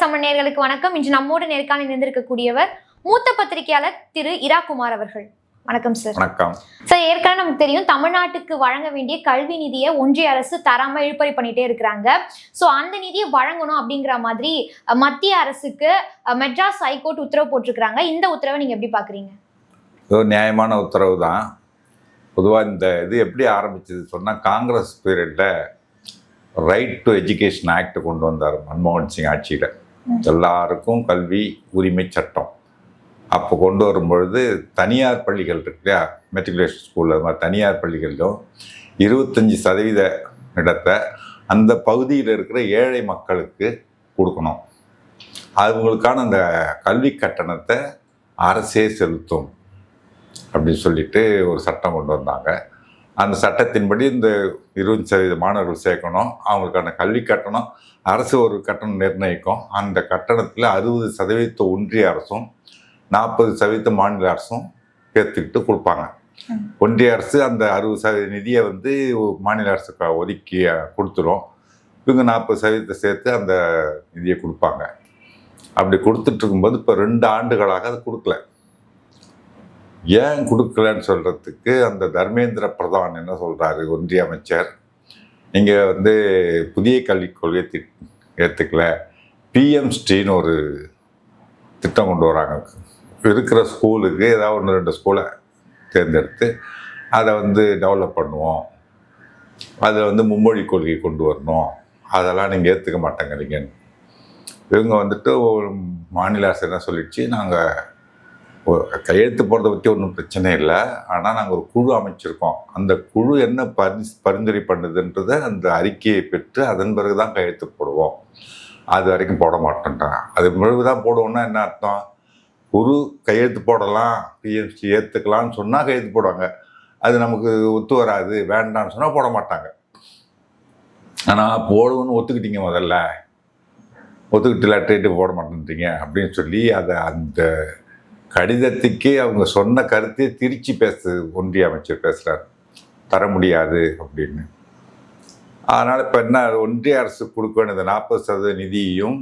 News Tamil நேயர்களுக்கு வணக்கம். இன்று நம்மோடு நேர்காணலில் இணைந்திருக்கக்கூடியவர் மூத்த பத்திரிகையாளர் திரு இரா குமார் அவர்கள். வணக்கம் சார். வணக்கம் சார். ஏற்கனவே நமக்கு தெரியும், தமிழ்நாட்டுக்கு வழங்க வேண்டிய கல்வி நிதியை ஒன்றிய அரசு தராம இழுபறி பண்ணிட்டே இருக்கிறாங்க. ஸோ அந்த நிதியை வழங்கணும் அப்படிங்கிற மாதிரி மத்திய அரசுக்கு மெட்ராஸ் ஹைகோர்ட் உத்தரவு போட்டிருக்கிறாங்க. இந்த உத்தரவை நீங்க எப்படி பாக்குறீங்க? இது நியாயமான உத்தரவு தான். பொதுவாக இந்த இது எப்படி ஆரம்பிச்சது சொன்னால், காங்கிரஸ் பீரியடில் ரைட் டு எஜுகேஷன் ஆக்ட் கொண்டு வந்தார் மன்மோகன் சிங் ஆட்சியில். எல்லாருக்கும் கல்வி உரிமை சட்டம் அப்போ கொண்டு வரும்பொழுது தனியார் பள்ளிகள் இருக்கு இல்லையா, மெட்ரிகுலேஷன் ஸ்கூல், அது மாதிரி தனியார் பள்ளிகளிலும் 25% இடத்தை அந்த பகுதியில் இருக்கிற ஏழை மக்களுக்கு கொடுக்கணும். அவங்களுக்கான அந்த கல்வி கட்டணத்தை அரசே செலுத்தும் அப்படின்னு சொல்லிட்டு ஒரு சட்டம் கொண்டு வந்தாங்க. அந்த சட்டத்தின்படி இந்த 20% மாணவர்கள் சேர்க்கணும். அவங்களுக்கான கல்வி கட்டணம் அரசு ஒரு கட்டணம் நிர்ணயிக்கும். அந்த கட்டணத்தில் 60% ஒன்றிய அரசும் 40% மாநில அரசும் ஏற்றுக்கிட்டு கொடுப்பாங்க. ஒன்றிய அரசு அந்த 60% நிதியை மாநில அரசுக்கு ஒதுக்கி கொடுத்துரும். இவங்க 40% சேர்த்து அந்த நிதியை கொடுப்பாங்க. அப்படி கொடுத்துட்டு இருக்கும்போது இப்போ 2 ஆண்டுகளாக அது கொடுக்கல. ஏன் கொடுக்கலன்னு சொல்கிறதுக்கு அந்த தர்மேந்திர பிரதான் என்ன சொல்கிறாரு, ஒன்றிய அமைச்சர், நீங்கள் புதிய கல்விக் கொள்கையை ஏற்றுக்கல, பிஎம்ஸ்டின்னு ஒரு திட்டம் கொண்டு வராங்க. இருக்கிற ஸ்கூலுக்கு ஏதாவது 1-2 ஸ்கூலை தேர்ந்தெடுத்து அதை டெவலப் பண்ணுவோம், அதில் மும்மொழி கொள்கை கொண்டு வரணும், அதெல்லாம் நீங்கள் ஏற்றுக்க மாட்டேங்கிறீங்கன்னு. இவங்க மாநில அரசு என்ன சொல்லிடுச்சு, நாங்கள் கையெழுத்து போடுறதை பற்றி ஒன்றும் பிரச்சனை இல்லை, ஆனால் நாங்கள் ஒரு குழு அமைச்சிருக்கோம், அந்த குழு என்ன பரிந்துரை பண்ணுதுன்றதை அந்த அறிக்கையை பெற்று அதன் பிறகு தான் கையெழுத்து போடுவோம், அது வரைக்கும் போட மாட்டேன்ட்டாங்க. அது பிறகு தான் போடுவோம்னா என்ன அர்த்தம், குழு கையெழுத்து போடலாம், பிஎம்சி ஏற்றுக்கலான்னு சொன்னால் கையெழுத்து போடுவாங்க, அது நமக்கு ஒத்து வராது வேண்டான்னு சொன்னால் போட மாட்டாங்க. ஆனால் போடுவோன்னு ஒத்துக்கிட்டீங்க, முதல்ல ஒத்துக்கிட்டு லெட்டர் போட மாட்டேன்றீங்க அப்படின்னு சொல்லி அதை அந்த கடிதத்துக்கே அவங்க சொன்ன கருத்தை திருச்சி ஒன்றிய அமைச்சர் பேசுகிறார், தர முடியாது அப்படின்னு. அதனால் இப்போ என்ன, ஒன்றிய அரசு கொடுக்க வேண்டியது 40% நிதியையும்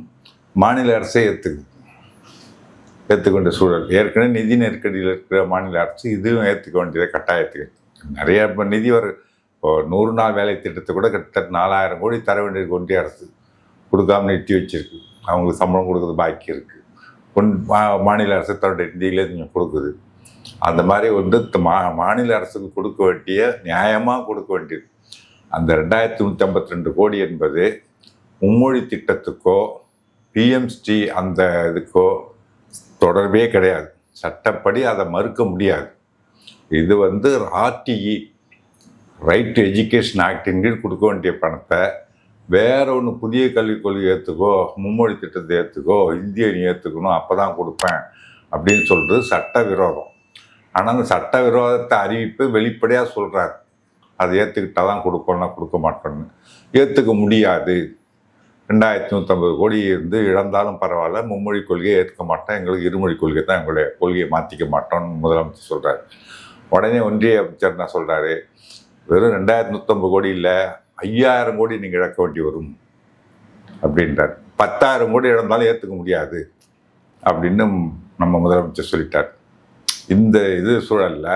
மாநில அரசே ஏற்றுக்கொண்ட சூழல். ஏற்கனவே நிதி நெருக்கடியில் இருக்கிற மாநில அரசு இதுவும் ஏற்றுக்க வேண்டியதை கட்டாயத்துக்கு. நிறைய இப்போ நிதி இப்போ 100 நாள் வேலை திட்டத்தை கூட கிட்டத்தட்ட 4000 கோடி தர வேண்டியது ஒன்றிய அரசு கொடுக்காம நிறுத்தி வச்சிருக்கு. அவங்களுக்கு சம்பளம் கொடுக்குறது பாக்கி இருக்குது. மாநில அரசு தன்னுடைய நிதியிலே கொஞ்சம் கொடுக்குது. அந்த மாதிரி மாநில அரசுக்கு கொடுக்க வேண்டிய, நியாயமாக கொடுக்க வேண்டியது அந்த 2152 கோடி என்பது மும்மொழி திட்டத்துக்கோ பிஎம்ஸ்டி அந்த இதுக்கோ தொடர்பே கிடையாது. சட்டப்படி அதை மறுக்க முடியாது. இது RTE right to education actin கீழ் கொடுக்க வேண்டிய பணத்தை வேற ஒன்று புதிய கல்விக் கொள்கை ஏற்றுக்கோ, மும்மொழி திட்டத்தை ஏற்றுக்கோ, இந்திய நீ ஏற்றுக்கணும், அப்போ தான் கொடுப்பேன் அப்படின்னு சொல்கிறது சட்டவிரோதம். ஆனால் அந்த சட்டவிரோதத்தை அறிவிப்பு வெளிப்படையாக சொல்கிறார், அதை ஏற்றுக்கிட்டால் தான் கொடுப்போம்னா கொடுக்க மாட்டோன்னு. ஏற்றுக்க முடியாது, 2150 கோடி இழந்தாலும் பரவாயில்ல, மும்மொழி கொள்கையை ஏற்றுக்க மாட்டோம், எங்களுக்கு இருமொழி கொள்கை தான், எங்களுடைய கொள்கையை மாற்றிக்க மாட்டோம்னு முதலமைச்சர் சொல்கிறார். உடனே ஒன்றிய அமைச்சர் என்ன சொல்கிறாரு, வெறும் 2150 கோடி இல்லை, 5000 கோடி நீங்கள் இழக்க வேண்டி வரும் அப்படின்றார். 10,000 கோடி இழந்தாலும் ஏற்றுக்க முடியாது அப்படின்னு நம்ம முதலமைச்சர் சொல்லிட்டார். இந்த சூழலில்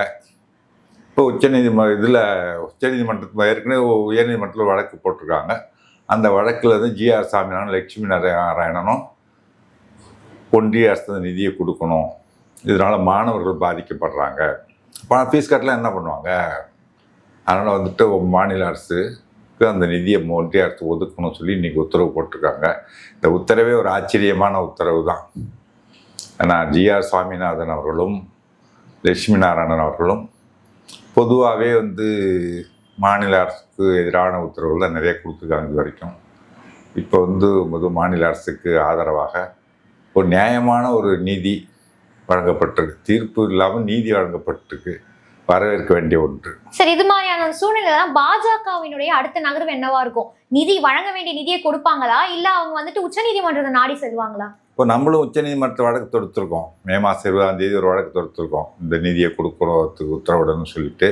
இப்போ உச்சநீதிமன்றத்தில் ஏற்கனவே உயர்நீதிமன்றத்தில் வழக்கு போட்டிருக்காங்க. அந்த வழக்கில் ஜிஆர் சாமிநாதனும் லட்சுமி நாராயணனும் ஒன்றிய அரசு நிதியை கொடுக்கணும், இதனால் மாணவர்கள் பாதிக்கப்படுறாங்க, ஃபீஸ் கட்டலாம் என்ன பண்ணுவாங்க, அதனால் மாநில அரசுக்கு அந்த நிதியை ஒன்றிய அரசு ஒதுக்கணும்னு சொல்லி இன்றைக்கி உத்தரவு போட்டிருக்காங்க. இந்த உத்தரவே ஒரு ஆச்சரியமான உத்தரவு தான். ஏன்னா ஜிஆர் சுவாமிநாதன் அவர்களும் லட்சுமி நாராயணன் அவர்களும் பொதுவாகவே மாநில அரசுக்கு எதிரான உத்தரவுகள் தான் நிறைய கொடுத்துருக்காங்க இது வரைக்கும். இப்போ மாநில அரசுக்கு ஆதரவாக ஒரு நியாயமான ஒரு நீதி வழங்கப்பட்டிருக்கு, தீர்ப்பு இல்லாமல் நீதி வழங்கப்பட்டிருக்கு, வரவேற்க வேண்டிய ஒன்று. சரி, இது மாதிரியான சூழ்நிலை தான் பாஜகவினுடைய அடுத்த நகர்வு என்னவா இருக்கும்? நிதி வழங்க வேண்டிய நிதியை கொடுப்பாங்களா, இல்ல அவங்க உச்சநீதிமன்றத்தை நாடி செல்வாங்களா? இப்போ நம்மளும் உச்சநீதிமன்ற வழக்கு தொடுத்துருக்கோம். மே மாதம் 20ஆம் தேதி ஒரு வழக்கு தொடுத்துருக்கோம், இந்த நிதியை கொடுக்கறதுக்கு உத்தரவிடணும்னு சொல்லிட்டு.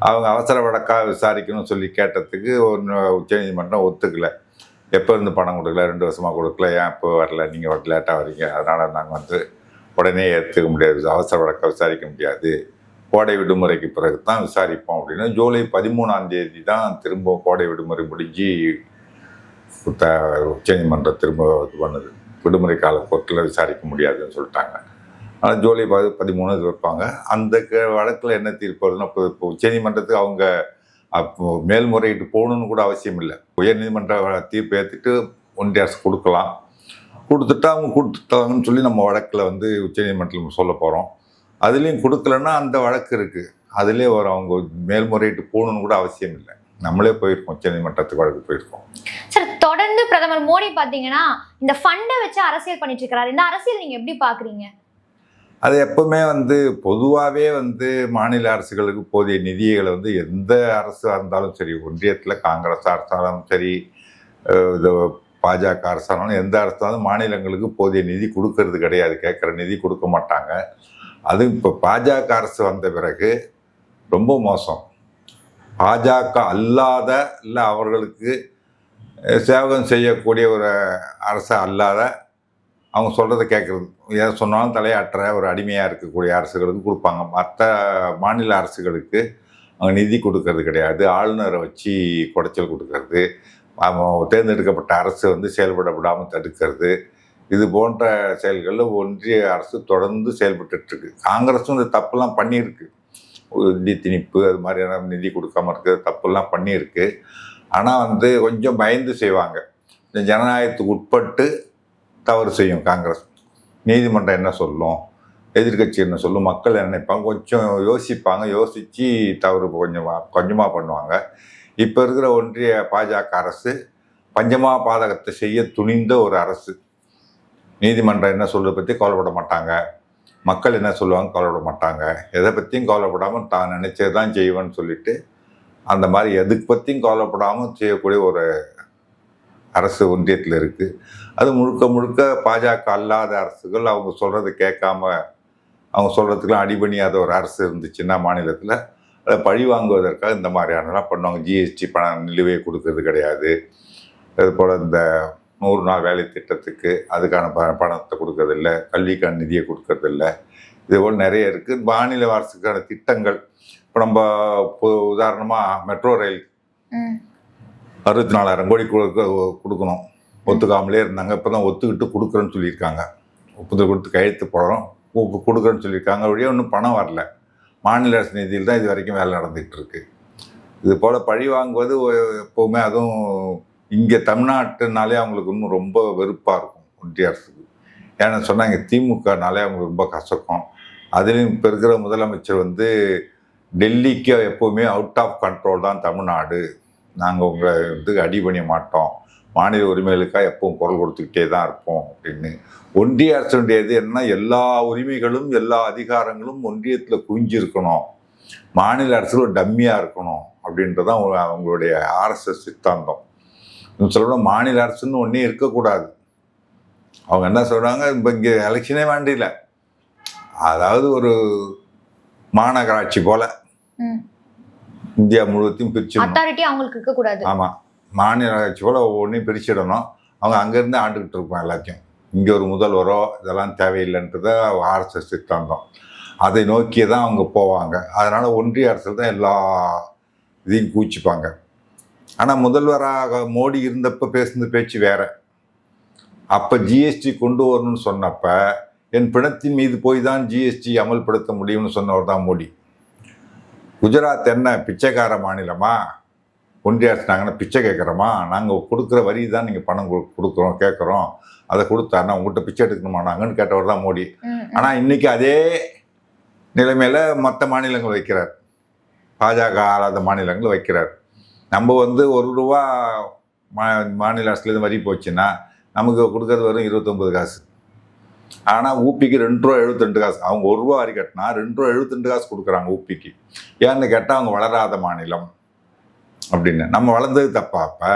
அவங்க அவசர வழக்காக விசாரிக்கணும்னு சொல்லி கேட்டதுக்கு உச்சநீதிமன்றம் ஒத்துக்கலை. எப்போ இருந்து பணம் கொடுக்கல, 2 வருஷமாக கொடுக்கல, ஏன் இப்போ வரல, நீங்கள் லேட்டாக வரீங்க, அதனால் நாங்கள் வந்து உடனே ஏற்றுக்க முடியாது, அவசர வழக்க விசாரிக்க முடியாது, கோடை விடுமுறைக்கு பிறகு தான் விசாரிப்போம் அப்படின்னு ஜூலை 13ஆம் தேதி தான் திரும்ப கோடை விடுமுறை முடிஞ்சு உச்சநீதிமன்றம் திரும்ப இது பண்ணுது. விடுமுறை கால பொருட்களை விசாரிக்க முடியாதுன்னு சொல்லிட்டாங்க. ஆனால் ஜூலை 13 வைப்பாங்க. அந்த வழக்கில் என்ன தீர்ப்பு வருதுன்னா, இப்போ உச்சநீதிமன்றத்துக்கு அவங்க அப்போ மேல்முறையீட்டு போகணுன்னு கூட அவசியம் இல்லை. உயர்நீதிமன்ற தீர்ப்பு ஏற்றுட்டு ஒன்றிய அரசு கொடுக்கலாம். கொடுத்துட்டா அவங்க கொடுத்துட்டாங்கன்னு சொல்லி நம்ம வழக்கில் வந்து உச்சநீதிமன்றத்தில் சொல்ல போகிறோம். அதுலேயும் கொடுக்கலன்னா அந்த வழக்கு இருக்குது, அதுலேயே ஒரு அவங்க மேல்முறையீட்டு போகணுன்னு கூட அவசியம் இல்லை. நம்மளே போயிருக்கோம், உச்சநீதிமன்றத்துக்கு வழக்கு போயிருக்கோம். சார், தொடர்ந்து பிரதமர் மோடி பார்த்தீங்கன்னா இந்த ஃபண்டை வச்சு அரசியல் பண்ணிட்டு இருக்கிறாரு. இந்த அரசியல் நீங்கள் எப்படி பார்க்குறீங்க? அது எப்பவுமே வந்து பொதுவாகவே வந்து மாநில அரசுகளுக்கு போதிய நிதிகளை வந்து எந்த அரசாக இருந்தாலும் சரி, ஒன்றியத்தில் காங்கிரஸ் அரசாலும் சரி, இது பாஜக அரசாலும் எந்த அரசாலும் மாநிலங்களுக்கு போதிய நிதி கொடுக்கறது கிடையாது. கேட்குற நிதி கொடுக்க மாட்டாங்க. அது இப்போ பாஜக அரசு வந்த பிறகு ரொம்ப மோசம். பாஜக அல்லாத இல்லை அவர்களுக்கு சேவகம் செய்யக்கூடிய ஒரு அரசு அல்லாத, அவங்க சொல்கிறத கேட்குறது, எதை சொன்னாலும் தலையாட்டுற ஒரு அடிமையாக இருக்கக்கூடிய அரசுகளுக்கு கொடுப்பாங்க. மற்ற மாநில அரசுகளுக்கு அவங்க நிதி கொடுக்கறது கிடையாது. ஆளுநரை வச்சு குடைச்சல் கொடுக்கறது, தேர்ந்தெடுக்கப்பட்ட அரசு வந்து செயல்பட விடாமல் தடுக்கிறது, இது போன்ற செயல்களில் ஒன்றிய அரசு தொடர்ந்து செயல்பட்டுருக்கு. காங்கிரஸும் இந்த தப்புலாம் பண்ணியிருக்கு. நிதி திணிப்பு, அது மாதிரியான நிதி கொடுக்காம இருக்கிறது தப்புலாம் பண்ணியிருக்கு. ஆனால் வந்து கொஞ்சம் பயந்து செய்வாங்க. இந்த ஜனநாயகத்துக்கு உட்பட்டு தவறு செய்யும் காங்கிரஸ். நீதிமன்றம் என்ன சொல்லும், எதிர்கட்சி என்ன சொல்லும், மக்கள் என்ன நினைப்பாங்க, கொஞ்சம் யோசிப்பாங்க. யோசித்து தவறு கொஞ்சமாக பண்ணுவாங்க. இப்போ இருக்கிற ஒன்றிய பாஜக அரசு பஞ்சமா பாதகத்தை செய்ய துணிந்த ஒரு அரசு. நீதிமன்றம் என்ன சொல்றதை பற்றி கவலைப்பட மாட்டாங்க, மக்கள் என்ன சொல்லுவாங்க கவலைப்பட மாட்டாங்க, எதை பற்றியும் கவலைப்படாமல் தான் நினைச்சது தான் செய்வேன்னு சொல்லிட்டு அந்த மாதிரி எதுக்கு பற்றியும் கவலைப்படாமல் செய்யக்கூடிய ஒரு அரசு ஒன்றியத்தில் இருக்குது. அது முழுக்க முழுக்க பாஜக அல்லாத அரசுகள் அவங்க சொல்கிறத கேட்காம, அவங்க சொல்கிறதுக்கெலாம் அடிபணியாத ஒரு அரசு இருந்துச்சுன்னா மாநிலத்தில், அதை பழி வாங்குவதற்காக இந்த மாதிரியானலாம் பண்ணுவாங்க. ஜிஎஸ்டி பணம் நிலுவையை கொடுக்கறது கிடையாது. அதுபோல் இந்த 100 நாள் வேலை திட்டத்துக்கு அதுக்கான பணத்தை கொடுக்கறதில்ல, கல்விக்கான நிதியை கொடுக்கறதில்ல. இதுபோல் நிறைய இருக்குது. மாநில அரசுக்கான திட்டங்கள் இப்போ நம்ம உதாரணமாக மெட்ரோ ரயில் 64,000 கோடி கொடுக்கணும், ஒத்துக்காமலே இருந்தாங்க. இப்போ தான் ஒத்துக்கிட்டு கொடுக்குறேன்னு சொல்லியிருக்காங்க. ஒப்புதல் கொடுத்து கையெழுத்து போடுறோம், கொடுக்குறேன்னு சொல்லியிருக்காங்க. வழியாக ஒன்றும் பணம் வரல. மாநில அரசு நிதியில் தான் இது வரைக்கும் வேலை நடந்துகிட்டு இருக்கு. இது போல் பழி வாங்குவது எப்போவுமே, அதுவும் இங்கே தமிழ்நாட்டுனாலே அவங்களுக்கு இன்னும் ரொம்ப வெறுப்பாக இருக்கும் ஒன்றிய அரசுக்கு. ஏன்னா சொன்னால் இங்கே திமுகனாலே அவங்களுக்கு ரொம்ப கசக்கும். அதுலேயும் இப்போ இருக்கிற முதலமைச்சர் வந்து டெல்லிக்கு எப்போவுமே அவுட் ஆஃப் கண்ட்ரோல் தான் தமிழ்நாடு, நாங்கள் உங்களை வந்து அடிபணிய மாட்டோம், மாநில உரிமைகளுக்காக எப்பவும் குரல் கொடுத்துக்கிட்டே தான் இருப்போம் அப்படின்னு. ஒன்றிய அரசுடையது என்ன, எல்லா உரிமைகளும் எல்லா அதிகாரங்களும் ஒன்றியத்தில் குவிஞ்சிருக்கணும், மாநில அரசுல டம்மியாக இருக்கணும் அப்படின்றதான் அவங்களுடைய ஆர்எஸ்எஸ் சித்தாந்தம். சொல்லணும் மாநில அரசுன்னு ஒன்றே இருக்கக்கூடாது. அவங்க என்ன சொல்கிறாங்க, இப்போ இங்கே எலெக்ஷனே வேண்டியில, அதாவது ஒரு மாநகராட்சி போல இந்தியா முழுவதையும் பிரிச்சிடணும். அவங்களுக்கு இருக்கக்கூடாது. ஆமாம், மாநகராட்சி போல ஒவ்வொன்றையும் பிரிச்சிடணும். அவங்க அங்கேருந்து ஆண்டுகிட்டு இருப்பாங்க எல்லாத்தையும். இங்கே ஒரு முதல்வரோ இதெல்லாம் தேவையில்லைன்றது ஆர்எஸ்எஸ் சித்தாந்தம். அதை நோக்கியே தான் அவங்க போவாங்க. அதனால் ஒன்றிய அரசில் தான் எல்லா இதையும் கூச்சிப்பாங்க. ஆனால் முதல்வராக மோடி இருந்தப்போ பேசுன பேச்சு வேற. அப்போ ஜிஎஸ்டி கொண்டு வரணும்னு சொன்னப்ப என் பிணத்தின் மீது போய் தான் ஜிஎஸ்டி அமல்படுத்த முடியும்னு சொன்னவர் தான் மோடி. குஜராத் என்ன பிச்சைக்கார மாநிலமா, ஒன்றிய அரசு நாங்கன்னா பிச்சை கேட்குறோமா, நாங்கள் கொடுக்குற வரி தான் நீங்கள் பணம் கொடுக்குறோம் கேட்குறோம், அதை கொடுத்தாருன்னா உங்கள்கிட்ட பிச்சை எடுக்கணுமா நாங்கன்னு கேட்டவர் தான் மோடி. ஆனால் இன்றைக்கி அதே நிலைமையில் மற்ற மாநிலங்கள் வைக்கிறார், பாஜக ஆளாத மாநிலங்கள் வைக்கிறார். நம்ம வந்து ₹1 மாநில அரசுலேருந்து வரி போச்சுன்னா நமக்கு கொடுக்கறது வரும் 29 காசு. ஆனால் ஊப்பிக்கு ₹2.72. அவங்க ₹1 வரி கட்டினா ₹2.72 கொடுக்குறாங்க ஊப்பிக்கு. ஏன்னு கேட்டால் அவங்க வளராத மாநிலம் அப்படின்னு. நம்ம வளர்ந்தது தப்பா? அப்போ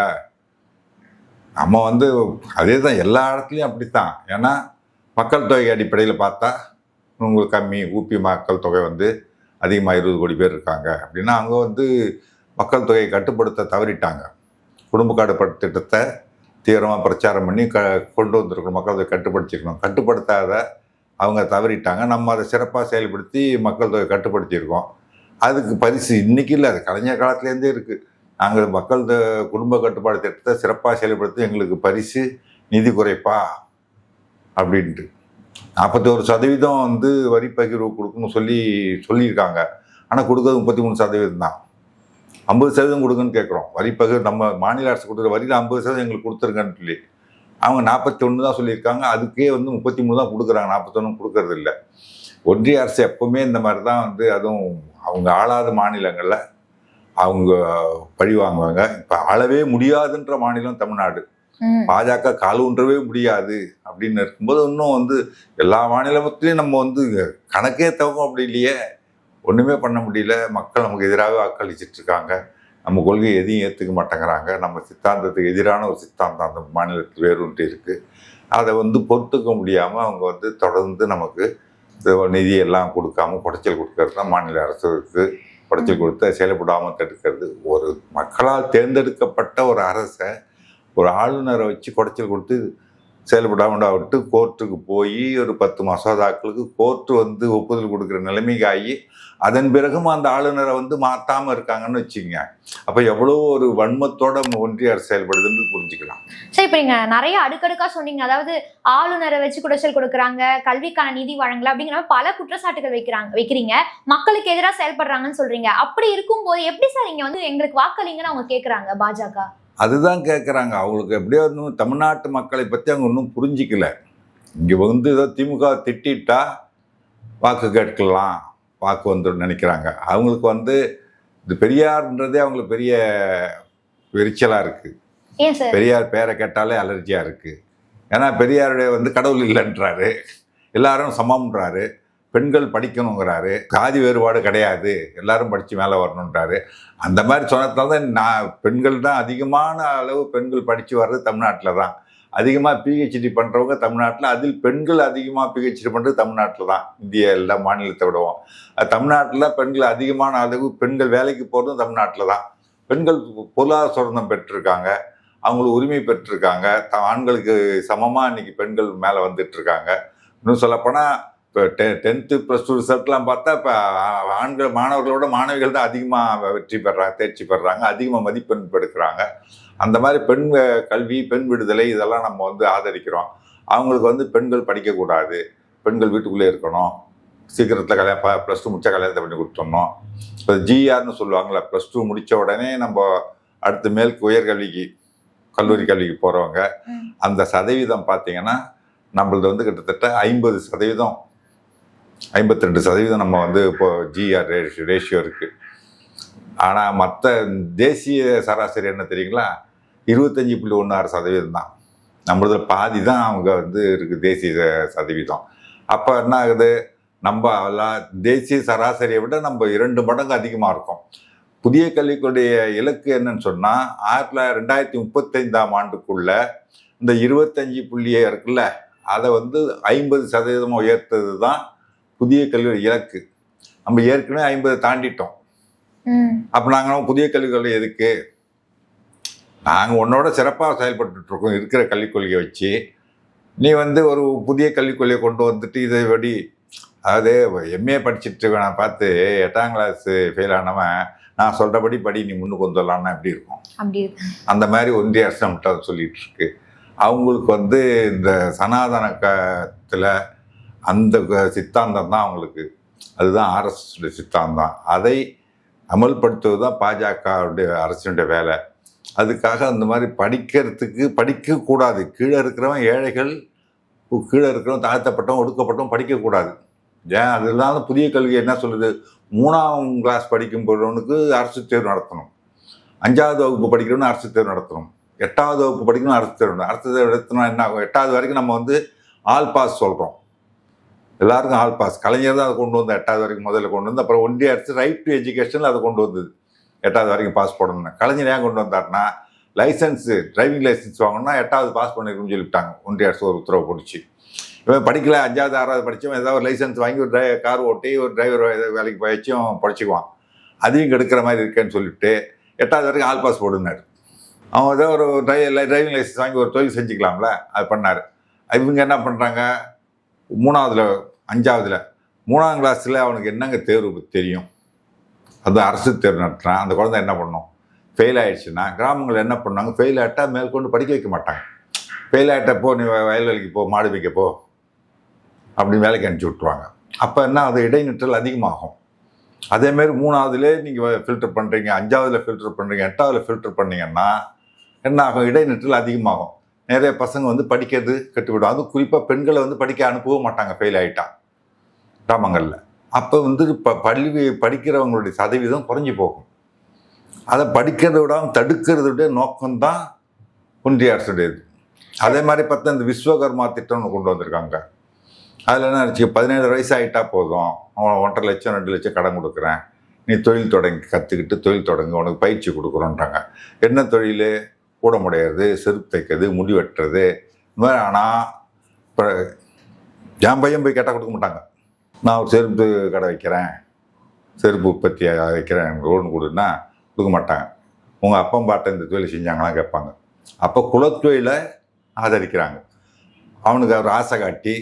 நம்ம வந்து அதே தான் எல்லா இடத்துலையும் அப்படித்தான். ஏன்னா மக்கள் தொகை அடிப்படையில் பார்த்தா உங்களுக்கு கம்மி, ஊப்பி மக்கள் தொகை வந்து அதிகமாக 20 கோடி பேர் இருக்காங்க அப்படின்னா அவங்க வந்து மக்கள் தொகையை கட்டுப்படுத்த தவறிட்டாங்க. குடும்ப கட்டுப்பாட்டு திட்டத்தை தீவிரமாக பிரச்சாரம் பண்ணி கொண்டு வந்திருக்கணும், மக்கள் தொகை கட்டுப்படுத்தியிருக்கணும். கட்டுப்படுத்தாத அவங்க தவறிட்டாங்க. நம்ம அதை சிறப்பாக செயல்படுத்தி மக்கள் தொகை கட்டுப்படுத்தியிருக்கோம். அதுக்கு பரிசு இன்றைக்கி இல்லை, அது கலைஞர் காலத்துலேருந்தே இருக்குது. நாங்கள் மக்கள் குடும்ப கட்டுப்பாடு திட்டத்தை சிறப்பாக செயல்படுத்தி எங்களுக்கு பரிசு நிதி குறைப்பா அப்படின்ட்டு 41% வந்து வரி பகிர்வு கொடுக்கணும்னு சொல்லியிருக்காங்க. ஆனால் கொடுக்குறது 33% தான். 50% கொடுங்கன்னு கேட்குறோம். வரி பகிர்வு நம்ம மாநில அரசு கொடுக்குற வரியில் 50% எங்களுக்கு கொடுத்துருங்கன்னு சொல்லி அவங்க 41 தான் சொல்லியிருக்காங்க. அதுக்கே வந்து 33 தான் கொடுக்குறாங்க, 41 கொடுக்கறது இல்லை. ஒன்றிய அரசு எப்பவுமே இந்த மாதிரி தான் வந்து, அதுவும் அவங்க ஆளாத மாநிலங்களில் அவங்க பழி வாங்குவாங்க. இப்போ ஆளவே முடியாதுன்ற மாநிலம் தமிழ்நாடு. பாஜக கால் ஊன்றவே முடியாது அப்படின்னு இருக்கும்போது இன்னும் வந்து எல்லா மாநிலத்திலையும் நம்ம வந்து கணக்கே தவங்க அப்படி இல்லையே, ஒன்றுமே பண்ண முடியல. மக்கள் நமக்கு எதிராக வாக்களிச்சிட்டு இருக்காங்க. நம்ம கொள்கை எதையும் ஏற்றுக்க மாட்டேங்கிறாங்க. நம்ம சித்தாந்தத்துக்கு எதிரான ஒரு சித்தாந்தம் அந்த மாநிலத்தில் வேறுன்ட்டு இருக்குது. அதை வந்து பொறுத்துக்க முடியாமல் அவங்க வந்து தொடர்ந்து நமக்கு நிதியெல்லாம் கொடுக்காம குடைச்சல் கொடுக்கறது தான் மாநில அரசுக்கு. குடைச்சல் கொடுத்து செயல்படாமல் தடுக்கிறது. ஒரு மக்களால் தேர்ந்தெடுக்கப்பட்ட ஒரு அரசை ஒரு ஆளுநரை வச்சு குடைச்சல் கொடுத்து செயல்படாமல் விட்டு கோர்ட்டுக்கு போய் ஒரு 10 மசோதாக்களுக்கு கோர்ட்டு வந்து ஒப்புதல் கொடுக்குற நிலைமைக்கு ஆகி அதன் பிறகும் அந்த ஆளுநரை வந்து மாற்றாமல் இருக்காங்கன்னு வச்சுக்கோங்க. அப்போ எவ்வளோ ஒரு வன்மத்தோட ஒன்றிய அரசு செயல்படுதுன்னு புரிஞ்சுக்கலாம். சரி, இப்போ நீங்க நிறைய அடுக்கடுக்கா சொன்னீங்க. அதாவது ஆளுநரை வச்சு குடைச்சல் கொடுக்குறாங்க, கல்விக்கான நிதி வழங்கல அப்படிங்கிற பல குற்றச்சாட்டுகள் வைக்கிறீங்க, மக்களுக்கு எதிராக செயல்படுறாங்கன்னு சொல்றீங்க. அப்படி இருக்கும்போது எப்படி சார் இங்க வந்து எங்களுக்கு வாக்களிங்கன்னு அவங்க கேட்குறாங்க பாஜக? அதுதான் கேட்குறாங்க. அவங்களுக்கு எப்படியோ இன்னும் தமிழ்நாட்டு மக்களை பற்றி அவங்க இன்னும் புரிஞ்சிக்கல. இங்கே வந்து ஏதோ திமுக திட்டா வாக்கு கேட்கலாம், வாக்கு வந்துடும் நினைக்கிறாங்க. அவங்களுக்கு வந்து இது பெரியார்ன்றதே அவங்களுக்கு பெரிய எரிச்சலாக இருக்குது. பெரியார் பேரை கேட்டாலே அலர்ஜியாக இருக்குது. ஏன்னா பெரியாருடைய வந்து கடவுள் இல்லைன்றாரு, எல்லாரும் சமம்ன்றாரு, பெண்கள் படிக்கணுங்கிறாரு, ஜாதி வேறுபாடு கிடையாது, எல்லாரும் படித்து மேலே வரணுன்றாரு. அந்த மாதிரி சொன்னதால தான் பெண்கள் தான் அதிகமான அளவு பெண்கள் படித்து வர்றது தமிழ்நாட்டில் தான். அதிகமாக பிஹெச்டி பண்ணுறவங்க தமிழ்நாட்டில், அதில் பெண்கள் அதிகமாக பிஹெச்டி பண்ணுறது தமிழ்நாட்டில் தான். இந்திய எல்லா மாநிலத்தை விடுவோம். தமிழ்நாட்டில் பெண்கள் அதிகமான அளவு பெண்கள் வேலைக்கு போகிறதும் தமிழ்நாட்டில் தான். பெண்கள் பொருளாதார சுதந்திரம் பெற்றிருக்காங்க, அவங்களுக்கு உரிமை பெற்றிருக்காங்க. ஆண்களுக்கு சமமாக இன்றைக்கி பெண்கள் மேலே வந்துட்டுருக்காங்க. இன்னும் சொல்லப்போனால் இப்போ 10th +2 ரிசல்ட்லாம் பார்த்தா இப்போ ஆண்கள் மாணவர்களோட மாணவிகள் தான் அதிகமாக வெற்றி பெறாங்க, தேர்ச்சி பெறாங்க, அதிகமாக மதிப்பெண் எடுக்கிறாங்க. அந்த மாதிரி பெண் கல்வி, பெண் விடுதலை இதெல்லாம் நம்ம வந்து ஆதரிக்கிறோம். அவங்களுக்கு வந்து பெண்கள் படிக்கக்கூடாது, பெண்கள் வீட்டுக்குள்ளே இருக்கணும், சீக்கிரத்தில் கல்யாணம் +2 முடிச்சா கல்யாணத்தை பண்ணி கொடுத்துடணும். இப்போ ஜிஆர்னு சொல்லுவாங்கள்ல, +2 முடித்த உடனே நம்ம அடுத்து மேற்கு உயர்கல்விக்கு கல்லூரி கல்விக்கு போகிறவங்க அந்த சதவீதம் பார்த்தீங்கன்னா நம்மளது வந்து கிட்டத்தட்ட 50%, 52% நம்ம வந்து இப்போ ஜிஆர் ரேஷியோ இருக்குது. ஆனால் மற்ற தேசிய சராசரி என்ன தெரியுங்களா, 25.16% தான். நம்மளதில் பாதி தான் அவங்க வந்து இருக்குது தேசிய சதவீதம். அப்போ என்ன ஆகுது, நம்ம தேசிய சராசரியை விட நம்ம 2 மடங்கு அதிகமாக இருக்கோம். புதிய கல்விக்குடைய இலக்கு என்னன்னு சொன்னால் 2035ஆம் ஆண்டுக்குள்ள இந்த 25 புள்ளியே இருக்குல்ல, அதை வந்து 50% உயர்த்தது தான் புதிய கல்வி இலக்கு. நம்ம ஏற்கனவே 50 தாண்டிட்டோம். அப்போ நாங்கள் புதிய கல்விக் கொள்கை எதுக்கு, நாங்கள் உன்னோட சிறப்பாக செயல்பட்டு இருக்கோம் இருக்கிற கல்விக் கொள்கையை வச்சு. நீ வந்து ஒரு புதிய கல்விக் கொள்கையை கொண்டு வந்துட்டு இதை படி, அதாவது எம்ஏ படிச்சுட்டு நான் பார்த்து 8ஆம் கிளாஸ் ஃபெயில் ஆனவன் நான் சொல்கிறபடி படி நீ முன்னுக்கு வந்துடலான்னா எப்படி இருக்கும்? அந்த மாதிரி ஒன்றிய அரசு நம்மகிட்ட அதை சொல்லிட்டு இருக்கு. அவங்களுக்கு வந்து இந்த சனாதனத்தில் அந்த சித்தாந்தம் தான் அவங்களுக்கு, அதுதான் ஆர்எஸ்எஸ் சித்தாந்தம். அதை அமல்படுத்துவது தான் பாஜகவுடைய அரசினுடைய வேலை. அதுக்காக அந்த மாதிரி படிக்கக்கூடாது. கீழே இருக்கிறவன் ஏழைகள், கீழே இருக்கிறவன் தாழ்த்தப்பட்டவன், ஒடுக்கப்பட்டவன் படிக்கக்கூடாது. ஏன் அதனால புதிய கல்வி என்ன சொல்லுது, 3ஆம் கிளாஸ் படிக்கும் போகிறவனுக்கு அரசு தேர்வு நடத்தணும், 5வது வகுப்பு படிக்கிறவனு அரசு தேர்வு நடத்தணும், 8வது வகுப்பு படிக்கணும் அரசு தேர்வு. அரசு தேர்வு நடத்தினா என்ன ஆகும், 8வது வரைக்கும் நம்ம வந்து ஆல் பாஸ் சொல்கிறோம், எல்லாருக்கும் ஆல் பாஸ். கலைஞர் தான் அதை கொண்டு வந்து 8வது வரைக்கும் முதல்ல கொண்டு வந்து, அப்புறம் ஒன்றிய அரசு ரைட் டு எஜுகேஷனில் அதை கொண்டு வந்தது, 8வது வரைக்கும் பாஸ் போடணும்னு. கலைஞர் ஏன் கொண்டு வந்தாருன்னா, லைசன்ஸு டிரைவிங் லைசன்ஸ் வாங்கணும்னா 8வது பாஸ் பண்ணிருக்குன்னு சொல்லிவிட்டாங்க. ஒன்றிய அரசு ஒரு உத்தரவு போட்டுச்சு. இவன் படிக்கல, 5வது 6வது படித்தவன் ஏதாவது ஒரு லைசன்ஸ் வாங்கி ஒரு கார் ஓட்டி ஒரு டிரைவர் வேலைக்கு போயாச்சும் படிச்சுக்குவான். அதையும் கெடுக்கிற மாதிரி இருக்கேன்னு சொல்லிவிட்டு 8வது வரைக்கும் ஆல் பாஸ் போடுனார். அவன் ஏதோ ஒரு டிரைவிங் லைசன்ஸ் வாங்கி ஒரு தொழில் செஞ்சுக்கலாம்ல, அது பண்ணார். இவங்க என்ன பண்ணுறாங்க, 3ஆவதுல 5ஆவதுல 3ஆம் கிளாஸில் அவனுக்கு என்னங்க தேர்வு தெரியும், அது அரசு தேர்வு நடத்துகிறான். அந்த குழந்தை என்ன பண்ணும், ஃபெயில் ஆகிடுச்சுன்னா கிராமங்கள் என்ன பண்ணாங்க, ஃபெயில் ஆகிட்டா மேற்கொண்டு படிக்க வைக்க மாட்டாங்க. ஃபெயில் ஆகிட்டப்போ நீ வயல்வெளிக்கு போ, மாடு வைக்க போ அப்படின்னு வேலைக்கு அனுப்பிச்சி விட்ருவாங்க. அப்போ என்ன, அது இடைநிற்றல் அதிகமாகும். அதேமாரி 3ஆவதுலேயே நீங்கள் ஃபில்டர் பண்ணுறீங்க, 5ஆவதுல ஃபில்டர் பண்ணுறீங்க, 8ஆவதுல ஃபில்டர் பண்ணிங்கன்னா என்ன ஆகும், இடைநிற்றல் அதிகமாகும். நிறைய பசங்க வந்து படிக்கிறது கட்டுவிடும். அதுவும் குறிப்பாக பெண்களை வந்து படிக்க அனுப்பவும் மாட்டாங்க ஃபெயில் ஆகிட்டா கிராமங்களில். அப்போ வந்து பள்ளி படிக்கிறவங்களுடைய சதவீதம் குறைஞ்சி போகும். அதை படிக்கிறத விடாமல் தடுக்கிறதுடைய நோக்கம்தான் ஒன்றிய அரசுடையது. அதே மாதிரி பார்த்தா இந்த விஸ்வகர்மா திட்டம்னு கொண்டு வந்திருக்காங்க. அதில் என்ன ஆச்சு, 17 வயசு ஆகிட்டா போதும், அவன் 1,50,000 2 லட்சம் கடன் கொடுக்குறேன், நீ தொழில் தொடங்கி கற்றுக்கிட்டு தொழில் தொடங்கி உனக்கு பயிற்சி கொடுக்குறோன்றாங்க. என்ன தொழில், கூட முடியாது, செருப்பு தைக்கிறது, முடி வெட்டுறது, இந்த மாதிரி. ஆனால் இப்போ என் பையன் போய் கேட்டால் கொடுக்க மாட்டாங்க. நான் ஒரு செருப்பு கடை வைக்கிறேன், செருப்பு உற்பத்தி வைக்கிறேன், எனக்கு லோன் கொடுன்னா கொடுக்க மாட்டாங்க. உங்கள் அப்பா பாட்டை இந்த தொழில் செஞ்சாங்களாம் கேட்பாங்க. அப்போ குலத்தொழிலை ஆதரிக்கிறாங்க. அவனுக்கு அவர் ஆசை காட்டி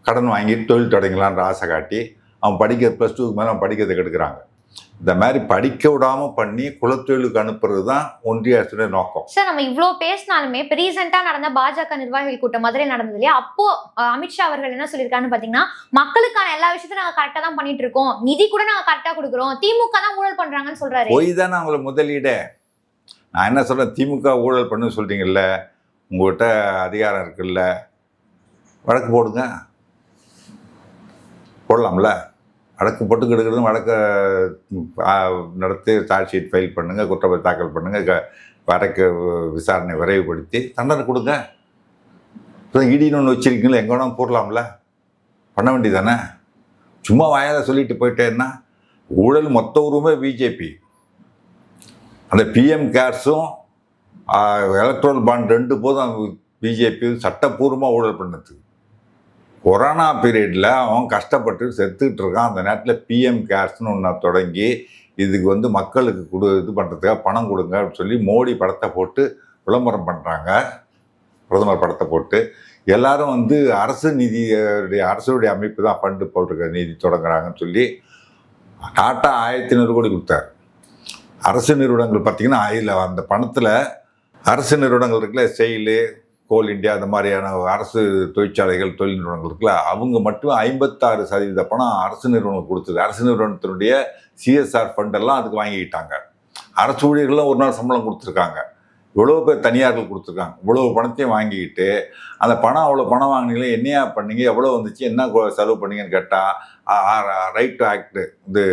கடன் வாங்கி தொழில் தொடங்கலான்ற ஆசை காட்டி அவன் படிக்க +2க்கு மேலே அவன் படிக்கிறதை கெடுக்கிறாங்க. இந்த மாதிரி படிக்க விடாமல் பண்ணி குலத்தொழிலுக்கு அனுப்புறது தான் ஒன்றிய அரசுடைய நோக்கம். சார், நம்ம இவ்வளோ பேசினாலுமே இப்போ ரீசெண்டாக நடந்த பாஜக நிர்வாகிகள் கூட்டம் மதுரை நடந்தது இல்லையா, அப்போ அமித்ஷா அவர்கள் என்ன சொல்லியிருக்காருன்னு பார்த்தீங்கன்னா, மக்களுக்கான எல்லா விஷயத்தையும் நாங்கள் கரெக்டாக தான் பண்ணிட்டு இருக்கோம், நிதி கூட நாங்கள் கரெக்டாக கொடுக்குறோம், திமுக தான் ஊழல் பண்ணுறாங்கன்னு சொல்றாரு. போய் தானே அவங்கள முதலீடே. நான் என்ன சொல்கிறேன், திமுக ஊழல் பண்ணு சொல்கிறீங்கல்ல, உங்கள்கிட்ட அதிகாரம் இருக்குல்ல, வழக்கு போடுங்க, போடலாம்ல. வழக்கு போட்டு கெடுக்கிறது, வழக்கை நடத்தி சார்ஜ் ஷீட் ஃபைல் பண்ணுங்கள், குற்றப்பத்திரிகை தாக்கல் பண்ணுங்கள், வழக்கு விசாரணை விரைவுபடுத்தி தண்டனை கொடுங்க. இப்போ இடின்னு ஒன்று வச்சுருக்கீங்களா, எங்கே வேணாலும் போடலாம்ல, பண்ண வேண்டியதானே. சும்மா வாயால் சொல்லிட்டு போயிட்டேன்னா, ஊழல் மொத்த உருவமே பிஜேபி. அந்த பிஎம் கேர்ஸும் எலக்ட்ரல் பாண்ட் 2 போதும் பிஜேபி சட்டப்பூர்வமாக ஊழல் பண்ணது. கொரோனா பீரியடில் அவன் கஷ்டப்பட்டு செத்துக்கிட்டு இருக்கான். அந்த நேரத்தில் பிஎம் கேர்ஸ்னு ஒன்று தொடங்கி இதுக்கு வந்து மக்களுக்கு இது பண்ணுறதுக்காக பணம் கொடுங்க அப்படின்னு சொல்லி மோடி படத்தை போட்டு விளம்பரம் பண்ணுறாங்க. பிரதமர் படத்தை போட்டு எல்லாரும் வந்து அரசுடைய அமைப்பு தான் ஃபண்டு போட்டிருக்க நிதி தொடங்குறாங்கன்னு சொல்லி டாட்டா 1500 கோடி கொடுத்தார். அரசு நிறுவனங்கள் பார்த்திங்கன்னா அதில் அந்த பணத்தில் அரசு நிறுவனங்கள் இருக்குல்ல, செயிலு, கோல் இண்டியா, அந்த மாதிரியான அரசு தொழிற்சாலைகள், தொழில் நிறுவனங்கள் இருக்குல்ல, அவங்க மட்டும் 56% பணம் அரசு நிறுவனம் கொடுத்தது. அரசு நிறுவனத்தினுடைய சிஎஸ்ஆர் ஃபண்டெல்லாம் அதுக்கு வாங்கிக்கிட்டாங்க. அரசு ஊழியர்கள்லாம் ஒரு நாள் சம்பளம் கொடுத்துருக்காங்க. இவ்வளோ பேர் தனியார்கள் கொடுத்துருக்காங்க. இவ்வளோ பணத்தையும் வாங்கிக்கிட்டு அந்த பணம், அவ்வளோ பணம் வாங்கினீங்களே, என்னையா பண்ணீங்க, எவ்வளோ வந்துச்சு, என்ன செலவு பண்ணீங்கன்னு கேட்டால் ரைட் டு ஆக்ட், இது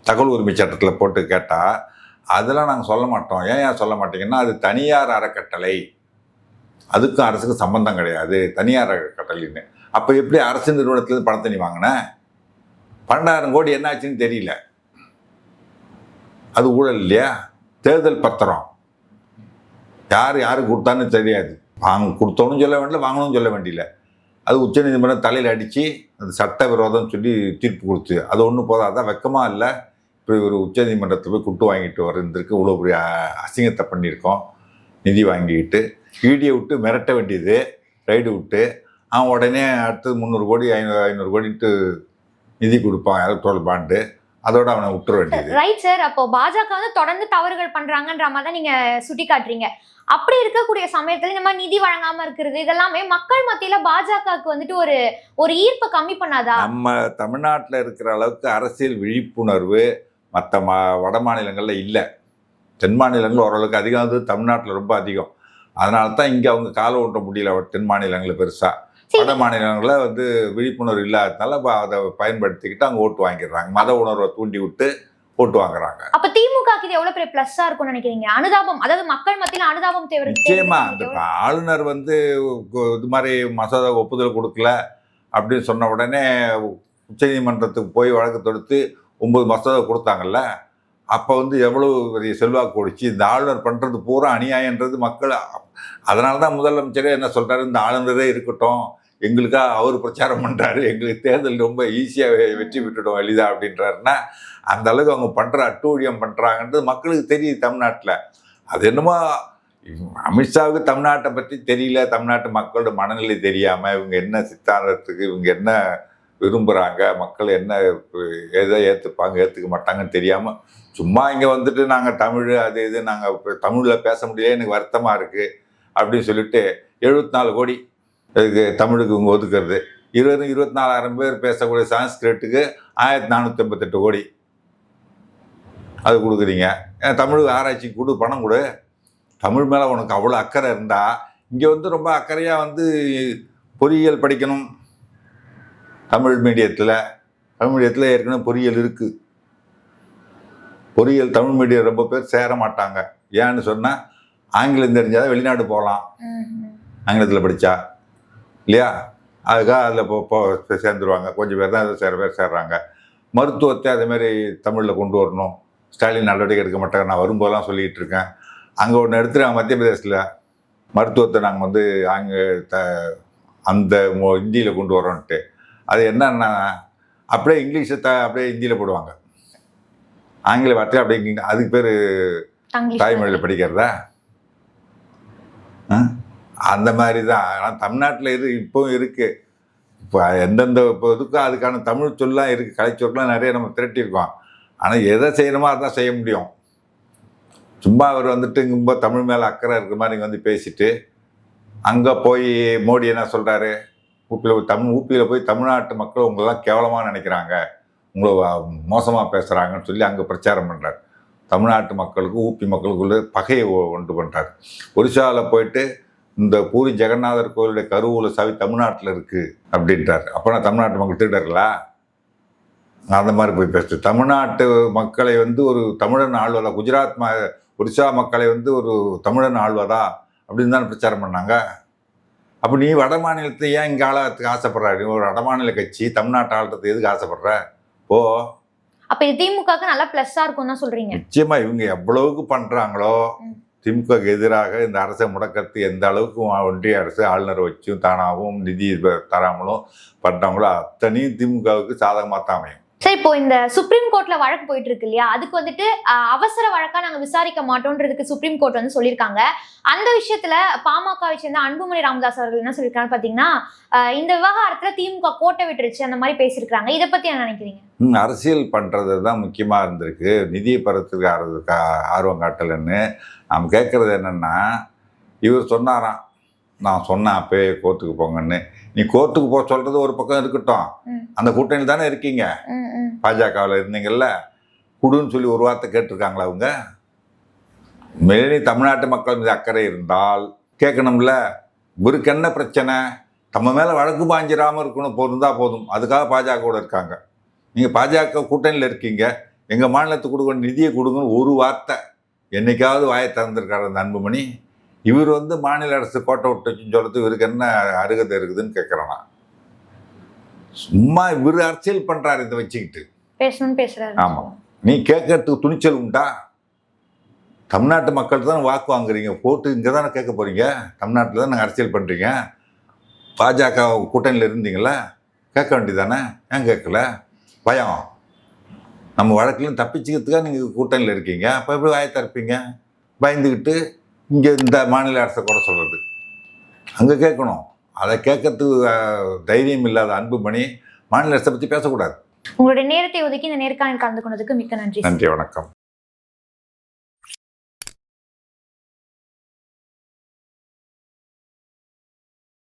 தகவல் உரிமை சட்டத்தில் போட்டு கேட்டால் அதெல்லாம் நாங்கள் சொல்ல மாட்டோம். ஏன் சொல்ல மாட்டீங்கன்னா, அது தனியார் அறக்கட்டளை, அதுக்கும் அரசுக்கும் சம்பந்தம் கிடையாது, தனியார் அறக்கட்டளைன்னு. அப்போ எப்படி அரசு நிறுவனத்துலேருந்து பணத்தை நீ வாங்கின? 12,000 கோடி என்ன ஆச்சுன்னு தெரியல. அது ஊழல் இல்லையா? தேர்தல் பத்திரம் யாருக்கு கொடுத்தான்னு தெரியாது. கொடுத்தோன்னு சொல்ல வேண்டிய, வாங்கணும்னு சொல்ல வேண்டியில்லை. அது உச்சநீதிமன்றம் தலையில் அடித்து அது சட்ட விரோதம்னு சொல்லி தீர்ப்பு கொடுத்து, அது ஒன்றும் போதாதான், வெக்கமாக இல்லை. இப்போ ஒரு உச்சநீதிமன்றத்தில் போய் குட்டு வாங்கிட்டு வர்றதுக்கு இவ்வளோ பெரிய அசிங்கத்தை பண்ணியிருக்கோம். நிதி வாங்கிக்கிட்டு ஈடியை விட்டு மிரட்ட வேண்டியது, ரைடு விட்டு அவன் உடனே அடுத்தது 300 கோடி 500 கோடிட்டு நிதி கொடுப்பான் எலக்ட்ரல் பாண்டு, அதோட அவனை விட்டுற வேண்டியது. Right sir. அப்போ பாஜக வந்து தொடர்ந்து தவறுகள் பண்றாங்கன்ற மாதிரி தான் நீங்க சுட்டி காட்டுறீங்க. அப்படி இருக்கக்கூடிய சமயத்துல இந்த மாதிரி நிதி வழங்காம இருக்கிறது இதெல்லாமே மக்கள் மத்தியில பாஜகவுக்கு வந்துட்டு ஒரு ஈர்ப்பை கம்மி பண்ணாதா? நம்ம தமிழ்நாட்டில் இருக்கிற அளவுக்கு அரசியல் விழிப்புணர்வு மற்ற வட மாநிலங்களில் இல்லை. தென் மாநிலங்கள் ஓரளவுக்கு அதிகம், அது தமிழ்நாட்டில் ரொம்ப அதிகம். அதனால தான் இங்கே அவங்க காலை ஓட்ட முடியல தென் மாநிலங்களில் பெருசாக. வட மாநிலங்களில் வந்து விழிப்புணர்வு இல்லாததுனால அதை பயன்படுத்திக்கிட்டு அங்கே ஓட்டு வாங்கிடுறாங்க. மத உணர்வை தூண்டி விட்டு ஓட்டு வாங்குறாங்க. அப்ப திமுக இது எவ்வளவு பெரிய பிளஸ்ஸா இருக்கும்னு நினைக்கிறீங்க? அனுதாபம், அதாவது மக்கள் மத்தியில அனுதாபம் தேவை. நிச்சயமா அந்த ஆளுநர் வந்து இது மாதிரி மசோதா ஒப்புதல் கொடுக்கல அப்படின்னு சொன்ன உடனே உச்சநீதிமன்றத்துக்கு போய் வழக்கு தொடுத்து 9 மசோதா கொடுத்தாங்கல்ல, அப்போ வந்து எவ்வளவு பெரிய செல்வாக்கு ஓடிச்சு. இந்த ஆளுநர் பண்ணுறது பூரா அநியாயன்றது மக்கள். அதனால தான் முதலமைச்சரே என்ன சொல்கிறாரு, இந்த ஆளுநரே இருக்கட்டும், எங்களுக்காக அவர் பிரச்சாரம் பண்ணுறாரு, எங்களுக்கு தேர்தல் ரொம்ப ஈஸியாக வெற்றி பெற்றுடும் எளிதா அப்படின்றாருன்னா, அந்த அளவுக்கு அவங்க பண்ணுற அட்டூழியம் பண்ணுறாங்கன்றது மக்களுக்கு தெரியுது தமிழ்நாட்டில். அது என்னமோ அமித்ஷாவுக்கு தமிழ்நாட்டை பற்றி தெரியல, தமிழ்நாட்டு மக்களோட மனநிலை தெரியாமல் இவங்க என்ன சித்தாந்தத்துக்கு இவங்க என்ன விரும்புகிறாங்க, மக்கள் என்ன எதை ஏற்றுப்பாங்க ஏற்றுக்க மாட்டாங்கன்னு தெரியாமல் சும்மா இங்கே வந்துட்டு நாங்கள் தமிழ் அது இது நாங்கள் தமிழில் பேச முடியல எனக்கு வருத்தமாக இருக்குது அப்படின்னு சொல்லிட்டு 74 கோடி இதுக்கு தமிழுக்கு இவங்க ஒதுக்குறது. 24,000 பேர் பேசக்கூடிய சான்ஸ்கிரிட்டுக்கு 1458 கோடி அது கொடுக்குறீங்க. ஏன் தமிழ் ஆராய்ச்சி கொடு, பணம் கொடு. தமிழ் மேலே உனக்கு அவ்வளோ அக்கறை இருந்தால் இங்கே வந்து ரொம்ப அக்கறையாக வந்து பொறியியல் படிக்கணும். தமிழ் மீடியத்தில் ஏற்கனவே பொறியியல் இருக்குது. பொறியியல் தமிழ் மீடியம் ரொம்ப பேர் சேர மாட்டாங்க. ஏன்னு சொன்னால் ஆங்கிலம் தெரிஞ்சால் வெளிநாடு போகலாம், ஆங்கிலத்தில் படித்தா இல்லையா, அதுக்காக அதில் சேர்ந்துருவாங்க. கொஞ்சம் பேர் தான் அதில் பேர் சேர்றாங்க. மருத்துவத்தை அதேமாதிரி தமிழில் கொண்டு வரணும். ஸ்டாலின் நடவடிக்கை எடுக்க மாட்டாங்க. நான் வரும்போதெல்லாம் சொல்லிகிட்டு இருக்கேன். அங்கே ஒன்று எடுத்துருக்காங்க மத்திய பிரதேசத்தில், மருத்துவத்தை நாங்கள் வந்து அந்த ஹிந்தியில் கொண்டு வரோன்ட்டு. அது என்னன்னா அப்படியே இங்கிலீஷை அப்படியே ஹிந்தியில் போடுவாங்க, ஆங்கில வார்த்தை அப்படிங்க. அதுக்கு பேர் தாய்மொழியில் படிக்கிறதா? அந்த மாதிரி தான். ஆனால் தமிழ்நாட்டில் இப்போவும் இருக்குது. இப்போ எந்தெந்த இப்போ இதுக்கும் அதுக்கான தமிழ் சொல்லாம் இருக்குது, கலைச்சொல்லாம் நிறைய நம்ம திரட்டியிருக்கோம். ஆனால் எதை செய்யணுமோ அதான் செய்ய முடியும். சும்மா அவர் வந்துட்டு இங்கே தமிழ் மேலே அக்கறை இருக்கிற மாதிரி இங்கே வந்து பேசிட்டு அங்கே போய் மோடி என்ன சொல்கிறாரு, ஊப்பியில் போய் தமிழ்நாட்டு மக்கள் உங்களெல்லாம் கேவலமாக நினைக்கிறாங்க, உங்களை மோசமாக பேசுகிறாங்கன்னு சொல்லி அங்கே பிரச்சாரம் பண்ணுறாரு. தமிழ்நாட்டு மக்களுக்கும் ஊப்பி மக்களுக்குள்ள பகையை உண்டு பண்ணுறாரு. ஒரிசாவில் போயிட்டு இந்த பூரி ஜெகநாதர் கோயிலுடைய கருவூல சாவி தமிழ்நாட்டில் இருக்குது அப்படின்றார். அப்போனா தமிழ்நாட்டு மக்கள் திருடர்களா? அந்த மாதிரி போய் பேசுது. தமிழ்நாட்டு மக்களை வந்து ஒரு தமிழன் ஆழ்வதா, குஜராத் ஒரிசா மக்களை வந்து ஒரு தமிழன் ஆழ்வதா அப்படின்னு தானே பிரச்சாரம் பண்ணாங்க. அப்போ நீ வட மாநிலத்தை ஏன் இங்கே ஆளத்துக்கு ஆசைப்படுற? நீ ஒரு வடமாநில கட்சி தமிழ்நாட்டு ஆளுறதுக்கு எதுக்கு ஆசைப்படுற? ஓ, அப்போ திமுகவுக்கு நல்லா ப்ளஸ்ஸாக இருக்கும் தான் சொல்கிறீங்க? நிச்சயமாக. இவங்க எவ்வளவுக்கு பண்ணுறாங்களோ திமுகவுக்கு எதிராக இந்த அரசை முடக்கிறது எந்த அளவுக்கு ஒன்றிய அரசு ஆளுநரை வச்சும் தானாகவும் நிதி தராமலும் பண்ணுறாங்களோ அத்தனையும் திமுகவுக்கு சாதகமாக தான் அமையும். சரி, இப்போ இந்த சுப்ரீம் கோர்ட்ல வழக்கு போயிட்டு இருக்கு இல்லையா, அதுக்கு வந்துட்டு அவசர வழக்கா நாங்க விசாரிக்க மாட்டோம்ன்றதுக்கு சுப்ரீம் கோர்ட் வந்து சொல்லியிருக்காங்க. அந்த விஷயத்துல பாமகவை சேர்ந்த அன்புமணி ராமதாஸ் அவர்கள் என்ன சொல்லியிருக்காங்க பாத்தீங்கன்னா, இந்த விவகாரத்துல திமுக கோட்டை விட்டுருச்சு அந்த மாதிரி பேசியிருக்காங்க. இதை பத்தி என்ன நினைக்கிறீங்க? அரசியல் பண்றது தான் முக்கியமா இருந்திருக்கு, நிதியை பெறத்துக்கு ஆர்வம் காட்டலன்னு. நாம் கேட்கறது என்னன்னா, இவர் சொன்னாராம், நான் சொன்னேன் அப்பயே கோர்ட்டுக்கு போங்கன்னு. நீ கோர்ட்டுக்கு போக சொல்றது ஒரு பக்கம் இருக்கட்டும், அந்த கூட்டணியில் தானே இருக்கீங்க, பாஜகவில் இருந்தீங்கல்ல, குடுன்னு சொல்லி ஒரு வார்த்தை கேட்டிருக்காங்களா அவங்க? மேலே தமிழ்நாட்டு மக்கள் மீது அக்கறை இருந்தால் கேட்கணும்ல. இவருக்கு என்ன பிரச்சனை? நம்ம மேலே வழக்கு பாஞ்சிடாமல் இருக்கணும், போதும். அதுக்காக பாஜகவோட இருக்காங்க. நீங்கள் பாஜக கூட்டணியில் இருக்கீங்க, எங்கள் மாநிலத்துக்கு கொடுக்க நிதியை கொடுங்கன்னு ஒரு வார்த்தை என்னைக்காவது வாயை திறந்திருக்காரு அந்த அன்புமணி? இவர் வந்து மாநில அரசு கோட்டை விட்டுச்சுன்னு சொல்றது இவருக்கு என்ன அருகதை இருக்குதுன்னு கேட்குறேன். சும்மா இவர் அரசியல் பண்றாரு இதை வச்சுக்கிட்டு பேசுறாரு. ஆமா, நீ கேட்கறதுக்கு துணிச்சல் உண்டா? தமிழ்நாட்டு மக்கள் தான் வாக்கு வாங்குறீங்க, போட்டு இங்கே தானே கேட்க போறீங்க. தமிழ்நாட்டில் தான் நாங்கள் அரசியல் பண்றீங்க. பாஜக கூட்டணியில் இருந்தீங்களா, கேட்க வேண்டியதானே? ஏன் கேட்கல? பயம். நம்ம வழக்கிலும் தப்பிச்சுக்கிறதுக்காக நீங்கள் கூட்டணியில் இருக்கீங்க. அப்போ எப்படி வாயை திறப்பீங்க? பயந்துக்கிட்டு இங்கே இந்த மாநில அரசை கூட சொல்கிறது அங்கே கேட்கணும். அதை கேட்கறதுக்கு தைரியம் இல்லாத அன்புமணி மாநில அரசை பற்றி பேசக்கூடாது. உங்களுடைய நேரத்தை ஒதுக்கி இந்த நேர்காணல் கலந்து கொண்டதுக்கு மிக்க நன்றி. நன்றி, வணக்கம்.